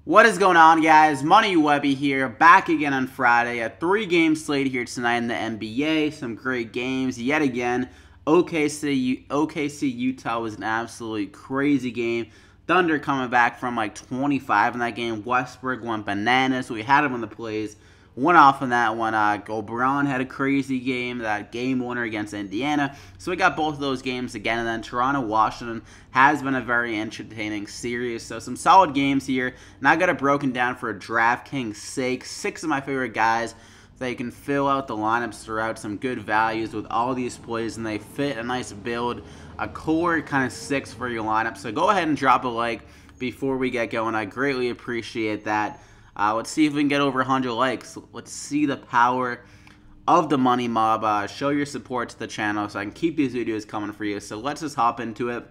What is going on, guys? Money Webby here, back again on Friday. A 3-game slate here tonight in the NBA. Some great games yet again. OKC Utah was an absolutely crazy game. Thunder coming back from like 25 in that game. Westbrook went bananas. We had him in the plays. Went off in that one. GOBERT had a crazy game, that game winner against Indiana. So we got both of those games again. And then Toronto-Washington has been a very entertaining series. So some solid games here. And I got it broken down for a DraftKings sake. 6 of my favorite guys. So you can fill out the lineups throughout, some good values with all these plays. And they fit a nice build, a core kind of 6 for your lineup. So go ahead and drop a like before we get going. I greatly appreciate that. Let's see if we can get over 100 likes. Let's see the power of the Money Mob. Show your support to the channel so I can keep these videos coming for you. So let's just hop into it.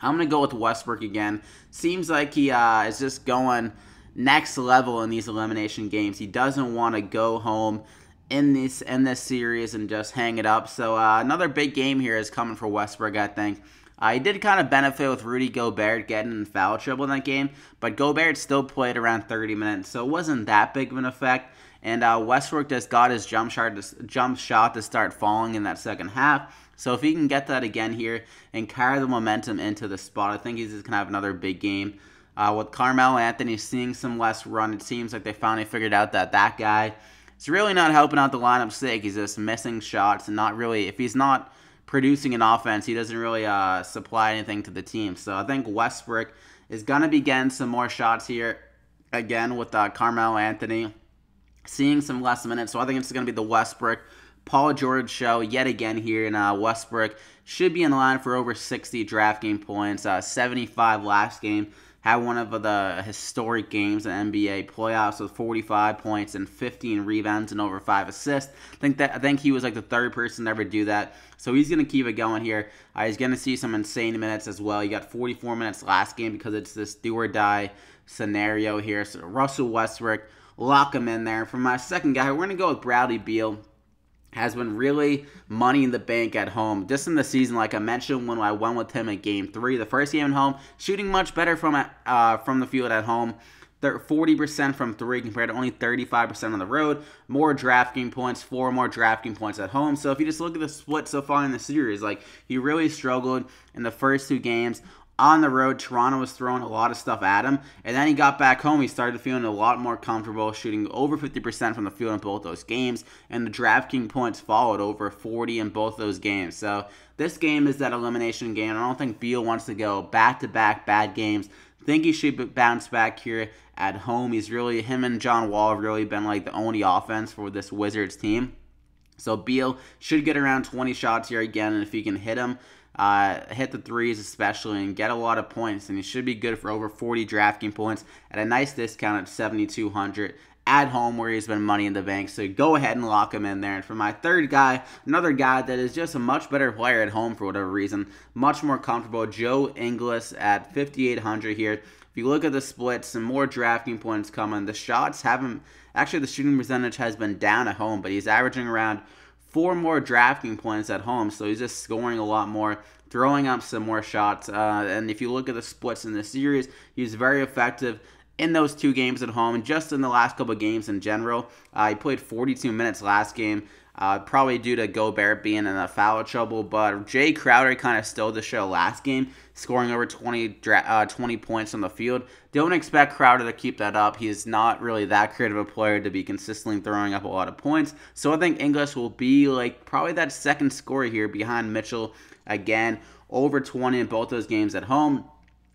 I'm going to go with Westbrook again. Seems like he is just going next level in these elimination games. He doesn't want to go home in this series and just hang it up. So another big game here is coming for Westbrook, I think. He did kind of benefit with Rudy Gobert getting in foul trouble in that game, but Gobert still played around 30 minutes, so it wasn't that big of an effect. And Westbrook just got his jump shot to start falling in that second half. So if he can get that again here and carry the momentum into the spot, I think he's just going to have another big game. With Carmelo Anthony seeing some less run, it seems like they finally figured out that guy is really not helping out the lineup's sake. He's just missing shots and not really, if he's not producing an offense, he doesn't really supply anything to the team. So I think Westbrook is going to be getting some more shots here again with Carmelo Anthony seeing some less minutes. So I think it's going to be the Westbrook Paul George show yet again here. And Westbrook should be in line for over 60 DraftKings points. 75 last game. Had one of the historic games in NBA playoffs with 45 points and 15 rebounds and over 5 assists. I think he was like the third person to ever do that. So he's going to keep it going here. He's going to see some insane minutes as well. He got 44 minutes last game because it's this do or die scenario here. So Russell Westbrook, lock him in there. For my second guy, we're going to go with Bradley Beal. Has been really money in the bank at home. Just in the season, like I mentioned when I went with him in Game 3, the first game at home, shooting much better from the field at home. 40% from 3 compared to only 35% on the road. More DraftKings points, 4 more DraftKings points at home. So if you just look at the split so far in the series, like he really struggled in the first 2 games. On the road, Toronto was throwing a lot of stuff at him. And then he got back home. He started feeling a lot more comfortable, shooting over 50% from the field in both those games. And the DraftKings points followed over 40 in both those games. So this game is that elimination game. I don't think Beal wants to go back-to-back bad games. I think he should bounce back here at home. Him and John Wall have really been like the only offense for this Wizards team. So Beal should get around 20 shots here again. And if he can hit them, hit the threes especially, and get a lot of points, and he should be good for over 40 DraftKings points at a nice discount at 7,200 at home where he's been money in the bank. So go ahead and lock him in there. And for my third guy, another guy that is just a much better player at home for whatever reason, much more comfortable, Joe Ingles at 5,800 here. If you look at the splits, some more DraftKings points coming. The shots haven't, actually the shooting percentage has been down at home, but he's averaging around 4 more DraftKings points at home, so he's just scoring a lot more, throwing up some more shots. And if you look at the splits in this series, he's very effective in those 2 games at home, and just in the last couple of games in general. He played 42 minutes last game, probably due to Gobert being in a foul trouble, but Jay Crowder kind of stole the show last game, scoring over 20 points on the field. Don't expect Crowder to keep that up. He's not really that creative a player to be consistently throwing up a lot of points. So I think Ingles will be like probably that second scorer here behind Mitchell again, over 20 in both those games at home.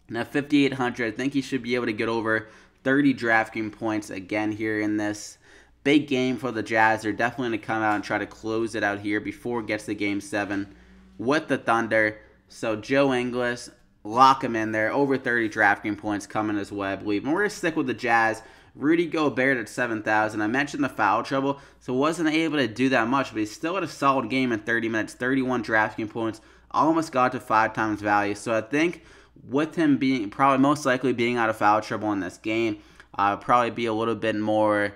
And at 5,800, I think he should be able to get over 30 DraftKings points again here in this big game for the Jazz. They're definitely going to come out and try to close it out here before it gets to Game 7 with the Thunder. So Joe Ingles, lock him in there. Over 30 DraftKings points coming his way, I believe. And we're going to stick with the Jazz. Rudy Gobert at 7,000. I mentioned the foul trouble, so wasn't able to do that much, but he still had a solid game in 30 minutes. 31 DraftKings points. Almost got to 5 times value. So I think with him being probably most likely being out of foul trouble in this game, probably be a little bit more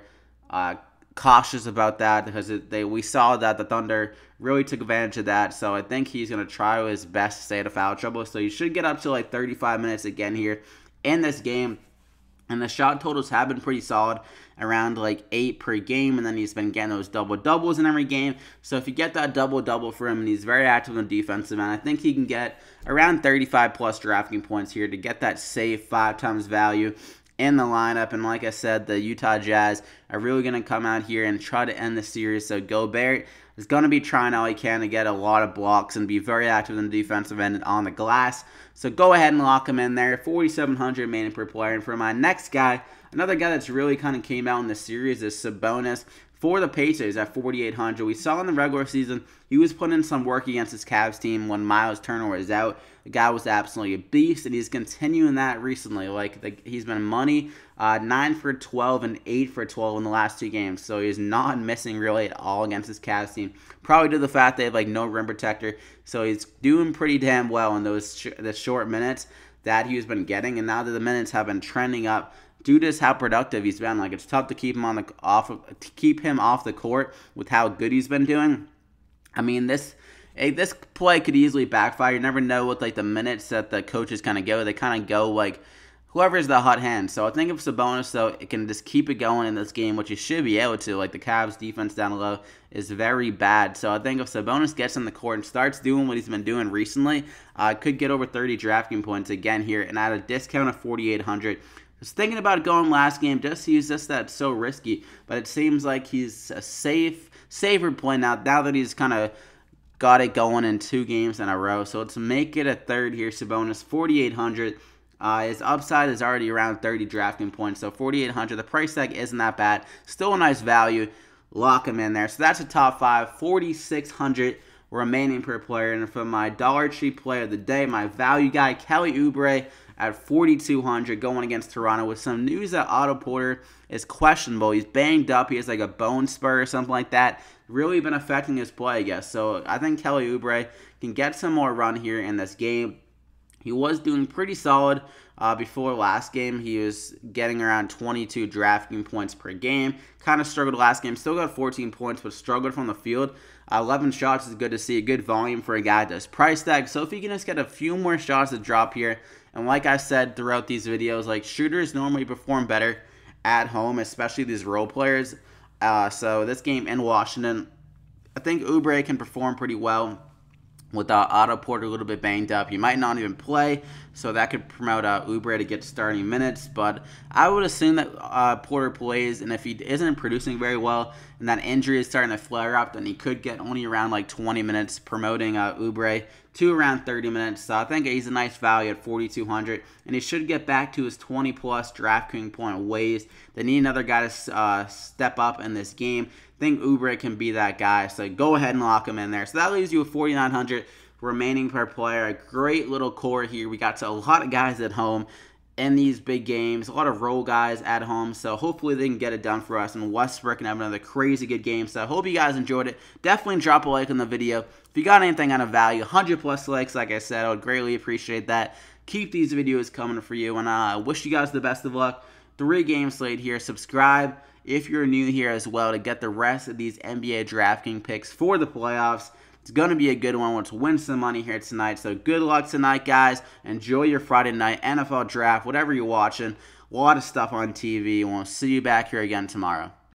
cautious about that, because we saw that the Thunder really took advantage of that. So I think he's going to try his best to stay out of foul trouble. So you should get up to like 35 minutes again here in this game. And the shot totals have been pretty solid, around like 8 per game, and then he's been getting those double-doubles in every game. So if you get that double-double for him, and he's very active on the defensive end, I think he can get around 35-plus DraftKings points here to get that safe 5 times value in the lineup. And like I said, the Utah Jazz are really going to come out here and try to end the series. So Gobert is going to be trying all he can to get a lot of blocks and be very active in the defensive end and on the glass. So go ahead and lock him in there. 4,700 remaining per player. And for my next guy, another guy that's really kind of came out in the series is Sabonis for the Pacers at 4,800. We saw in the regular season he was putting in some work against his Cavs team when Miles Turner was out. The guy was absolutely a beast, and he's continuing that recently. He's been money, 9 for 12 and 8 for 12 in the last 2 games. So he's not missing really at all against his Cavs team. Probably due to the fact they have no rim protector. So he's doing pretty damn well in those the short minutes that he's been getting. And now that the minutes have been trending up, due to how productive he's been, it's tough to keep him keep him off the court with how good he's been doing. I mean, this play could easily backfire. You never know with the minutes that the coaches kind of go. They kind of go whoever's the hot hand. So I think if Sabonis, though, it can just keep it going in this game, which he should be able to. The Cavs' defense down low is very bad. So I think if Sabonis gets on the court and starts doing what he's been doing recently, could get over 30 DraftKings points again here, and at a discount of 4,800. I was thinking about going last game, he's just that so risky, but it seems like he's a safer play now that he's kind of got it going in 2 games in a row. So let's make it a third here. Sabonis, 4,800. His upside is already around 30 DraftKings points, so 4,800. The price tag isn't that bad. Still a nice value. Lock him in there. So that's a top 5. 4,600 remaining per player. And for my Dollar Tree player of the day, my value guy, Kelly Oubre, at 4,200 going against Toronto, with some news that Otto Porter is questionable. He's banged up. He has a bone spur or something like that. Really been affecting his play, I guess. So I think Kelly Oubre can get some more run here in this game. He was doing pretty solid before last game. He was getting around 22 DraftKings points per game. Kind of struggled last game. Still got 14 points, but struggled from the field. 11 shots is good to see. A good volume for a guy at this price tag. So if he can just get a few more shots to drop here, and like I said throughout these videos, shooters normally perform better at home, especially these role players. So this game in Washington, I think Oubre can perform pretty well with Otto Porter a little bit banged up. He might not even play, so that could promote Oubre to get starting minutes. But I would assume that Porter plays, and if he isn't producing very well and that injury is starting to flare up, then he could get only around 20 minutes, promoting Oubre to around 30 minutes. So I think he's a nice value at 4,200, and he should get back to his 20-plus DraftKings point ways. They need another guy to step up in this game. I think Oubre can be that guy, so go ahead and lock him in there. So that leaves you with 4,900 remaining per player. A great little core here. We got to a lot of guys at home in these big games, a lot of role guys at home, so hopefully they can get it done for us, and Westbrook can have another crazy good game. So I hope you guys enjoyed it. Definitely drop a like on the video. If you got anything on a value, 100+ likes, like I said, I would greatly appreciate that. Keep these videos coming for you, and I wish you guys the best of luck. 3-game slate here. Subscribe if you're new here as well to get the rest of these NBA DraftKings picks for the playoffs. It's going to be a good one. Let's win some money here tonight. So good luck tonight, guys. Enjoy your Friday night NFL draft, whatever you're watching. A lot of stuff on TV. We'll see you back here again tomorrow.